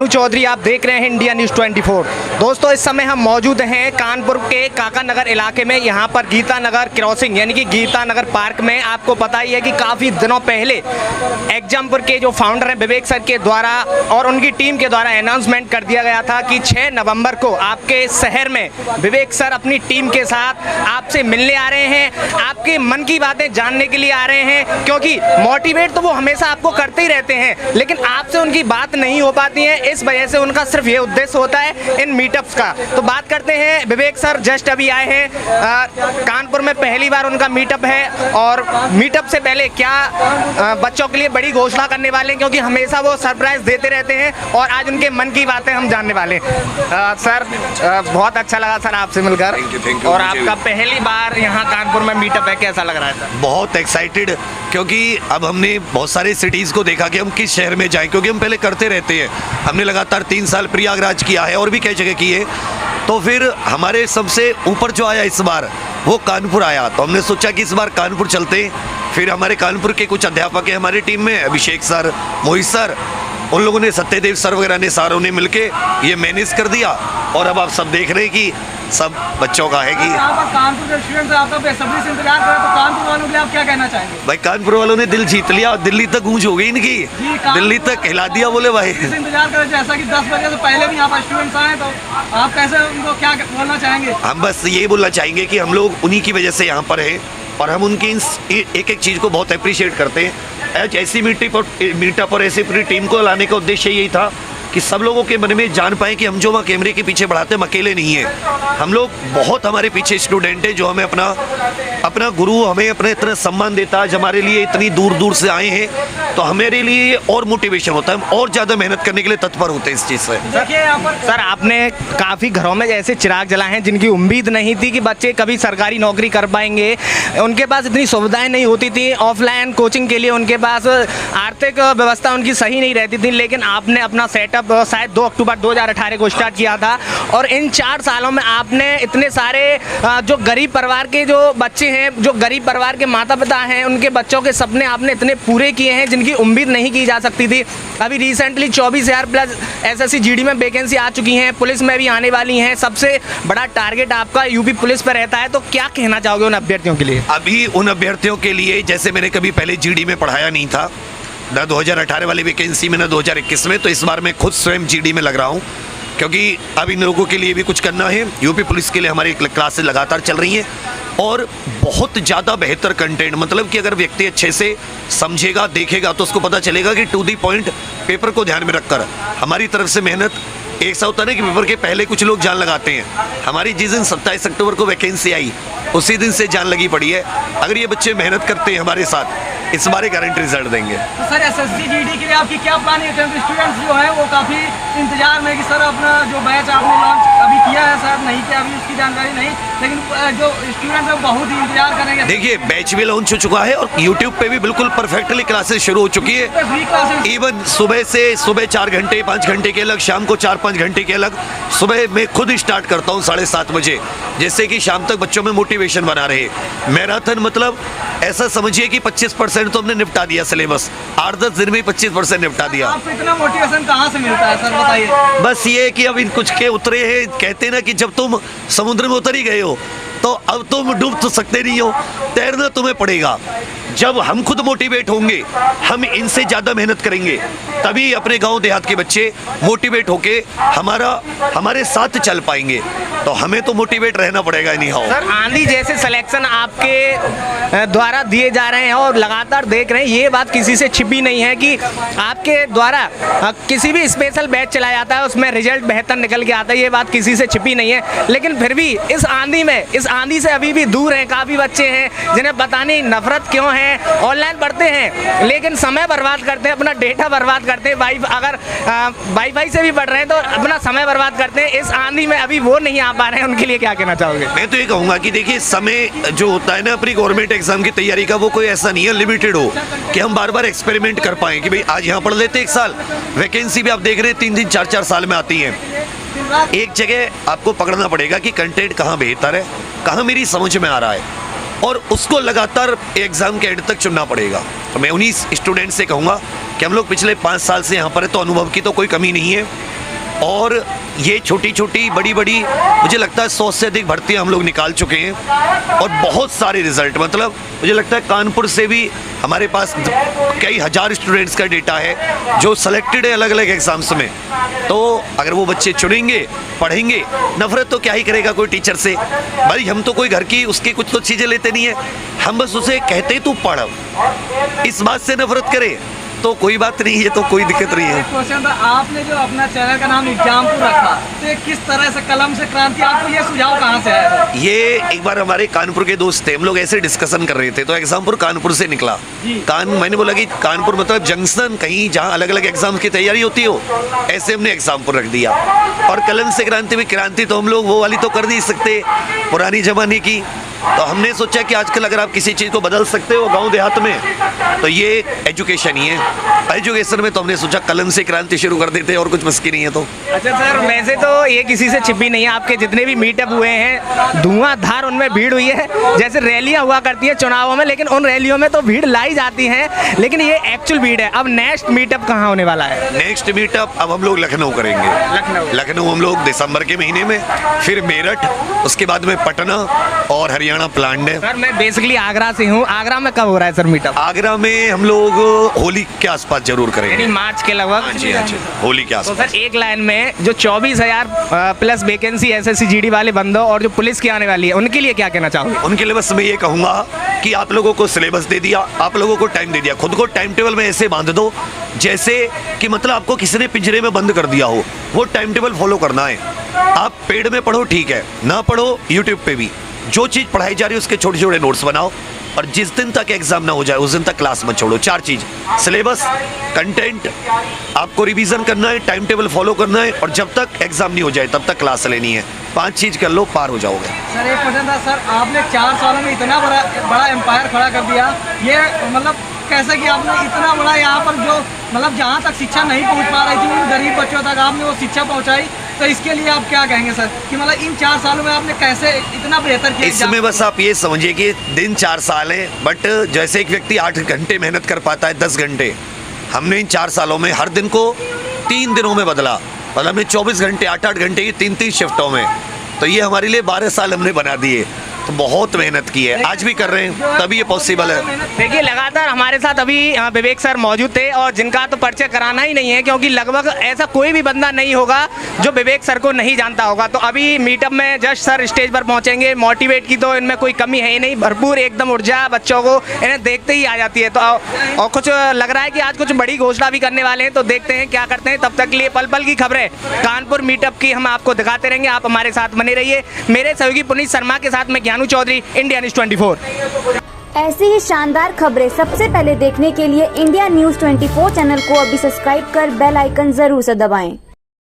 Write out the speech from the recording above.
बाबू चौधरी, आप देख रहे हैं इंडिया न्यूज़ 24। दोस्तों, इस समय हम मौजूद हैं कानपुर के काका नगर इलाके में। यहाँ पर गीता नगर क्रॉसिंग यानी कि गीता नगर पार्क में आपको पता ही है कि काफ़ी दिनों पहले एग्जामपुर के जो फाउंडर हैं विवेक सर के द्वारा और उनकी टीम के द्वारा अनाउंसमेंट कर दिया गया था कि 6 नवंबर को आपके शहर में विवेक सर अपनी टीम के साथ आपसे मिलने आ रहे हैं, आपके मन की बातें जानने के लिए आ रहे हैं। क्योंकि मोटिवेट तो वो हमेशा आपको करते ही रहते हैं, लेकिन आपसे उनकी बात नहीं हो पाती है। इस वजह से उनका सिर्फ ये उद्देश्य होता है इन मीटअप्स का। तो बात करते हैं, विवेक सर जस्ट अभी आए हैं कानपुर में, पहली बार उनका मीटअप है। और मीटअप से पहले क्या बच्चों के लिए बड़ी घोषणा करने वाले हैं, क्योंकि हमेशा वो सरप्राइज देते रहते हैं और आज उनके मन की बातें हम जानने वाले हैं। सर बहुत अच्छा लगा सर आपसे मिलकर। Thank you, और आपका पहली बार यहाँ कानपुर में मीटअप है, कैसा लग रहा है सर? बहुत एक्साइटेड, क्योंकि अब हमने बहुत सारे सिटीज़ को देखा कि हम किस शहर में जाएं, क्योंकि हम पहले करते रहते हैं। हमने लगातार 3 साल प्रयागराज किया है और भी कई जगह किए। तो फिर हमारे सबसे ऊपर जो आया इस बार वो कानपुर आया, तो हमने सोचा कि इस बार कानपुर चलते। फिर हमारे कानपुर के कुछ अध्यापक हैं हमारी टीम में, अभिषेक सर, मोहित सर, उन लोगों ने, सत्यदेव सर वगैरह ने, सारों ने मिलके ये मैनेज कर दिया। और अब आप सब देख रहे हैं कि सब बच्चों का है कि कानपुर के स्टूडेंट्स आपका बेसब्री से इंतजार कर रहे हैं, तो कानपुर वालों के लिए आप क्या कहना चाहेंगे? भाई कानपुर वालों ने दिल जीत लिया और दिल्ली तक गूंज हो गई इनकी, दिल्ली तक हिला दिया बोले भाई। इंतजार करें, जैसा कि 10 बजे से पहले भी यहाँ पर स्टूडेंट्स आए, तो आप कैसे उनको क्या बोलना चाहेंगे? हम बस ये बोलना चाहेंगे कि हम लोग उन्हीं की वजह से यहाँ पर हैं और हम उनकी एक एक चीज़ को बहुत अप्रिशिएट करते हैं। आज ऐसी मीटअप और ऐसी पूरी टीम को लाने का उद्देश्य यही था कि सब लोगों के मन में जान पाए कि हम जो वहाँ कैमरे के पीछे बढ़ाते हैं, हम अकेले नहीं हैं। हम लोग बहुत, हमारे पीछे स्टूडेंट हैं जो हमें अपना गुरु हमें अपने इतना सम्मान देता है। हमारे लिए इतनी दूर दूर से आए हैं, तो हमारे लिए और मोटिवेशन होता है, हम और ज़्यादा मेहनत करने के लिए तत्पर होते हैं इस चीज़ से। सर आपने काफ़ी घरों में ऐसे चिराग जलाए हैं जिनकी उम्मीद नहीं थी कि बच्चे कभी सरकारी नौकरी कर पाएंगे। उनके पास इतनी सुविधाएं नहीं होती थी, ऑफलाइन कोचिंग के लिए उनके पास आर्थिक व्यवस्था उनकी सही नहीं रहती थी। लेकिन आपने अपना सेटअप शायद 2 अक्टूबर 2018 को स्टार्ट किया था और इन 4 सालों में आपने इतने सारे जो गरीब परिवार के जो बच्चे हैं, जो गरीब परिवार के माता पिता हैं, उनके बच्चों के सपने आपने इतने पूरे किए हैं जिनकी उम्मीद नहीं की जा सकती थी। अभी रिसेंटली 24,000 प्लस SSC GD में वैकेंसी आ चुकी हैं, पुलिस में भी आने वाली हैं। सबसे बड़ा टारगेट आपका यूपी पुलिस पर रहता है, तो क्या कहना चाहोगे उन अभ्यर्थियों के लिए? अभी उन अभ्यर्थियों के लिए, जैसे मैंने कभी पहले GD में पढ़ाया नहीं था, ना 2018 वाली वैकेंसी में, ना 2021 में, तो इस बार मैं खुद स्वयं GD में लग रहा हूँ, क्योंकि अब इन लोगों के लिए भी कुछ करना है। यूपी पुलिस के लिए हमारी क्लासेस लगातार चल रही हैं और बहुत ज़्यादा बेहतर कंटेंट, मतलब कि अगर व्यक्ति अच्छे से समझेगा, देखेगा, तो उसको पता चलेगा कि टू दी पॉइंट पेपर को ध्यान में रखकर हमारी तरफ से मेहनत। एक सा होता है कि पेपर के पहले कुछ लोग जान लगाते हैं, हमारी जिस दिन 27 अक्टूबर को वैकेंसी आई उसी दिन से जान लगी पड़ी है। अगर ये बच्चे मेहनत करते हैं हमारे साथ, इस बार गारंटी रिजल्ट देंगे। तो सर SSC GD के लिए आपकी क्या प्लान है? स्टूडेंट्स जो है वो काफ़ी इंतजार में कि सर अपना जो बैच आपने लॉन्च अभी किया है, सर नहीं किया अभी उसकी जानकारी नहीं, लेकिन जो स्टूडेंट्स हैं बहुत ही इंतजार करेंगे। देखिए, बैच भी लॉन्च हो चुका है और यूट्यूब पे भी बिल्कुल परफेक्टली क्लासेस शुरू हो चुकी है। इवन सुबह 4 घंटे 5 घंटे के अलग, शाम को 4-5 घंटे के अलग। सुबह मैं खुद स्टार्ट करता हूँ 7:30 बजे, जिससे कि शाम तक बच्चों में मोटिवेशन बना रहे। मैराथन मतलब ऐसा समझिए कि 25% तो हमने निपटा दिया सिलेबस, 8-10 दिन में 25% निपटा दिया। आपको इतना मोटिवेशन कहाँ से मिलता है सर, बताइए? बस ये कि अब इन कुछ के उतरे हैं, कहते हैं ना कि जब तुम समुद्र में उतर ही गए हो तो अब तुम डूब तो सकते नहीं हो, तैरना तुम्हें पड़ेगा। जब हम खुद मोटिवेट होंगे, हम इनसे ज़्यादा मेहनत करेंगे, तभी अपने गांव देहात के बच्चे मोटिवेट होके हमारे साथ चल पाएंगे। तो हमें तो मोटिवेट रहना पड़ेगा नहीं। हाँ सर, आंधी जैसे सिलेक्शन आपके द्वारा दिए जा रहे हैं और लगातार देख रहे हैं, ये बात किसी से छिपी नहीं है कि आपके द्वारा किसी भी स्पेशल बैच चलाया जाता है उसमें रिजल्ट बेहतर निकल के आता है, ये बात किसी से छिपी नहीं है। लेकिन फिर भी इस आंधी से अभी भी दूर हैं काफ़ी बच्चे हैं जिन्हें पता नहीं नफरत क्यों है। ऑनलाइन पढ़ते हैं लेकिन समय बर्बाद करते हैं, अपना डेटा बर्बाद करते हैं। अगर वाईफाई से भी पढ़ रहे हैं तो अपना समय बर्बाद करते हैं। इस आंधी में अभी वो नहीं आ पा रहे हैं, उनके लिए क्या कहना चाहोगे? मैं तो ये कहूँगा कि देखिए, समय जो होता है ना अपनी गवर्नमेंट एग्जाम की तैयारी का, वो कोई ऐसा नहीं है लिमिटेड हो कि हम बार बार एक्सपेरिमेंट कर पाएँ कि भाई आज यहाँ पढ़ लेते 1 साल। वैकेंसी भी आप देख रहे हैं 3-3 4-4 साल में आती हैं। एक जगह आपको पकड़ना पड़ेगा कि कंटेंट कहाँ बेहतर है, कहाँ मेरी समझ में आ रहा है, और उसको लगातार एग्ज़ाम के एंड तक चुनना पड़ेगा। तो मैं उन्हीं स्टूडेंट से कहूँगा कि हम लोग पिछले 5 साल से यहाँ पर है, तो अनुभव की तो कोई कमी नहीं है। और ये छोटी छोटी बड़ी बड़ी मुझे लगता है 100 से अधिक भर्तियां हम लोग निकाल चुके हैं और बहुत सारे रिजल्ट, मतलब मुझे लगता है कानपुर से भी हमारे पास कई हजार स्टूडेंट्स का डेटा है जो सेलेक्टेड है अलग अलग एग्जाम्स में। तो अगर वो बच्चे चुनेंगे, पढ़ेंगे, नफरत तो क्या ही करेगा कोई टीचर से। भाई हम तो कोई घर की उसकी कुछ तो चीज़ें लेते नहीं है, हम बस उसे कहते तू पढ़, इस बात से नफरत करे तो कोई बात नहीं है, तो कोई दिक्कत नहीं है। एक क्वेश्चन था, आपने जो अपना चैनल का नाम एग्जामपुर रखा, तो ये किस तरह से कलम से क्रांति, आपको ये सुझाव कहाँ से आया था? ये एक बार हमारे कानपुर के दोस्त थे, हम लोग ऐसे डिस्कशन कर रहे थे तो एग्जामपुर कानपुर से निकला। मैंने बोला कि कानपुर मतलब जंक्शन, कहीं जहाँ अलग अलग एग्जाम की तैयारी होती हो, ऐसे हमने एग्जामपुर रख दिया। और कलम से क्रांति में क्रांति तो हम लोग वो वाली तो कर नहीं सकते पुरानी जमाने की, तो हमने सोचा कि आजकल अगर आप किसी चीज़ को बदल सकते हो गांव देहात में तो ये एजुकेशन ही है। एजुकेशन में तो हमने सोचा कलम से क्रांति शुरू कर देते और कुछ मुश्किल नहीं है। तो अच्छा सर, वैसे तो ये किसी से छिपी नहीं है, आपके जितने भी मीटअप हुए हैं धुआंधार उनमें भीड़ हुई है। जैसे रैलियां हुआ करती है चुनावों में, लेकिन उन रैलियों में तो भीड़ लाई जाती है, लेकिन ये एक्चुअल भीड़ है। अब नेक्स्ट मीटअप कहाँ होने वाला है? नेक्स्ट मीटअप अब हम लोग लखनऊ करेंगे। लखनऊ हम लोग दिसंबर के महीने में, फिर मेरठ, उसके बाद में पटना और हरियाणा प्लान है। सर मैं बेसिकली आगरा से हूँ, आगरा में कब हो रहा है सर मीटअप? आगरा में हम लोग होली के आसपास जरूर करेंगे, यानी मार्च के लगभग। हाँ जी, होली के तो आसपास। सर एक लाइन में जो 24,000 प्लस वैकेंसी एसएससी जीडी वाले बंदों और जो पुलिस की आने वाली है, उनके लिए क्या कहना चाहोगे? उनके लिए बस मैं ये कहूँगा कि आप लोगों को सिलेबस दे दिया, आप लोगों को टाइम दे दिया, खुद को टाइम टेबल में ऐसे बांध दो जैसे कि मतलब आपको किसी ने पिंजरे में बंद कर दिया हो, वो टाइम टेबल फॉलो करना है। आप पेड में पढ़ो ठीक है, ना पढ़ो यूट्यूब पे भी जो चीज़ पढ़ाई जा रही है उसके छोटे छोटे नोट्स बनाओ, और जिस दिन तक एग्जाम ना हो जाए उस दिन तक क्लास मत छोड़ो। 4 चीज़, सिलेबस, कंटेंट, आपको रिवीजन करना है, टाइम टेबल फॉलो करना है, और जब तक एग्जाम नहीं हो जाए तब तक क्लास लेनी है। 5 चीज़ कर लो, पार हो जाओगे। सर एक क्वेश्चन था सर, आपने 4 सालों में इतना बड़ा एम्पायर खड़ा कर दिया, ये मतलब कैसे कि आपने इतना बड़ा यहाँ पर जो मतलब जहाँ तक शिक्षा नहीं पहुँच पा रही थी उन गरीब बच्चों तक आपने वो शिक्षा पहुँचाई, तो इसके लिए आप क्या कहेंगे सर कि मतलब इन 4 सालों में आपने कैसे इतना बेहतर किया? इसमें बस आप ये समझिए कि दिन 4 साल है, बट जैसे एक व्यक्ति 8 घंटे मेहनत कर पाता है 10 घंटे, हमने इन 4 सालों में हर दिन को 3 दिनों में बदला, मतलब हमने 24 घंटे 8-8 घंटे की 3-3 शिफ्टों में, तो ये हमारे लिए 12 साल हमने बना दिए। तो बहुत मेहनत की है, आज भी कर रहे हैं, तभी ये पॉसिबल है। देखिए लगातार हमारे साथ अभी विवेक सर मौजूद थे, और जिनका तो परिचय कराना ही नहीं है क्योंकि लगभग ऐसा कोई भी बंदा नहीं होगा जो विवेक सर को नहीं जानता होगा। तो अभी मीटअप में जस्ट सर स्टेज पर पहुंचेंगे, मोटिवेट की तो इनमें कोई कमी है ही नहीं, भरपूर एकदम ऊर्जा बच्चों को इन्हें देखते ही आ जाती है। तो और कुछ लग रहा है कि आज कुछ बड़ी घोषणा भी करने वाले हैं, तो देखते हैं क्या करते हैं। तब तक के लिए पल पल की खबरें कानपुर मीटअप की हम आपको दिखाते रहेंगे, आप हमारे साथ बने रहिए। मेरे सहयोगी पुनीत शर्मा के साथ मैं ज्ञानू चौधरी, इंडिया न्यूज़ 24। ऐसी ही शानदार खबरें सबसे पहले देखने के लिए इंडिया न्यूज़ 24 चैनल को अभी सब्सक्राइब कर बेल आइकन जरूर से दबाएं।